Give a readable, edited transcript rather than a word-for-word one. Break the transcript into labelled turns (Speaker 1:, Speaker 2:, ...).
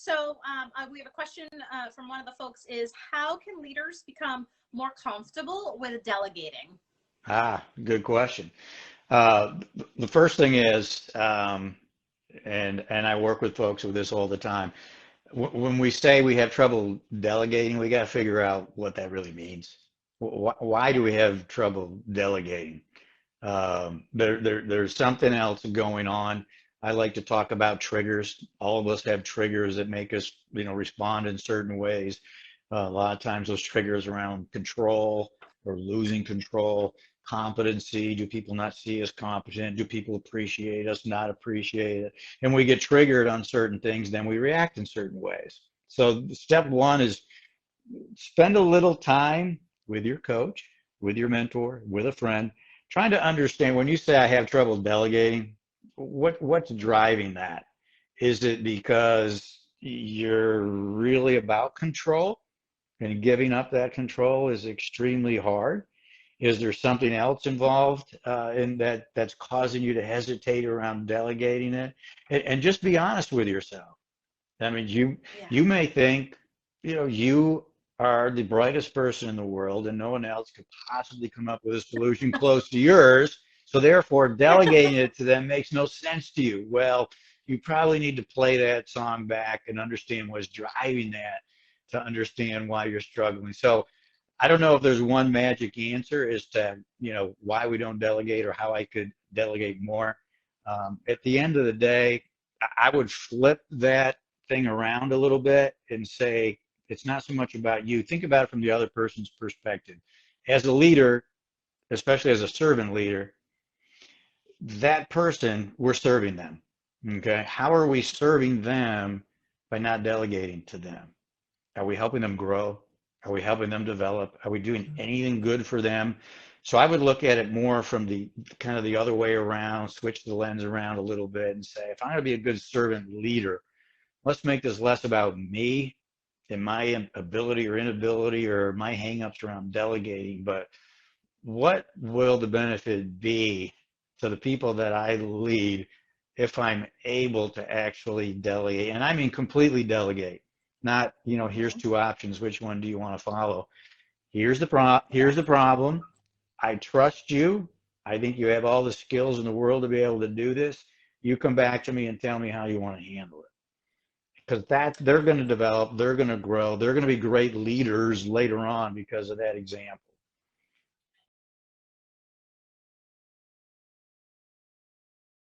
Speaker 1: We have a question from one of the folks is, how can leaders become more comfortable with delegating?
Speaker 2: Good question. Uh, the first thing is, and I work with folks with this all the time. When we say we have trouble delegating, we got to figure out what that really means. Why
Speaker 1: Yeah.
Speaker 2: do we have trouble delegating? There's something else going on. I like to talk about triggers. All of us have triggers that make us, respond in certain ways. A lot of times those triggers around control or losing control, competency. Do people not see us competent? Do people appreciate us, not appreciate it? And we get triggered on certain things, then we react in certain ways. So step one is spend a little time with your coach, with your mentor, with a friend, trying to understand when you say I have trouble delegating, what's driving that? Is it because you're really about control and giving up that control is extremely hard? Is there something else involved in that's causing you to hesitate around delegating it? And just be honest with yourself. I mean,
Speaker 1: Yeah.
Speaker 2: you may think, you are the brightest person in the world and no one else could possibly come up with a solution close to yours. So therefore, delegating it to them makes no sense to you. Well, you probably need to play that song back and understand what's driving that to understand why you're struggling. So I don't know if there's one magic answer as to, why we don't delegate or how I could delegate more. At the end of the day, I would flip that thing around a little bit and say, it's not so much about you. Think about it from the other person's perspective. As a leader, especially as a servant leader, that person, we're serving them. Okay. How are we serving them by not delegating to them? Are we helping them grow? Are we helping them develop? Are we doing anything good for them? So I would look at it more from the kind of the other way around, switch the lens around a little bit and say, if I'm going to be a good servant leader, let's make this less about me and my ability or inability or my hangups around delegating, but what will the benefit be to the people that I lead if I'm able to actually delegate? And I mean completely delegate, not, here's
Speaker 1: Mhm.
Speaker 2: two options. Which one do you want to follow? Here's
Speaker 1: Yeah.
Speaker 2: the problem. I trust you. I think you have all the skills in the world to be able to do this. You come back to me and tell me how you want to handle it. Because they're going to develop, they're going to grow, they're going to be great leaders later on because of that example.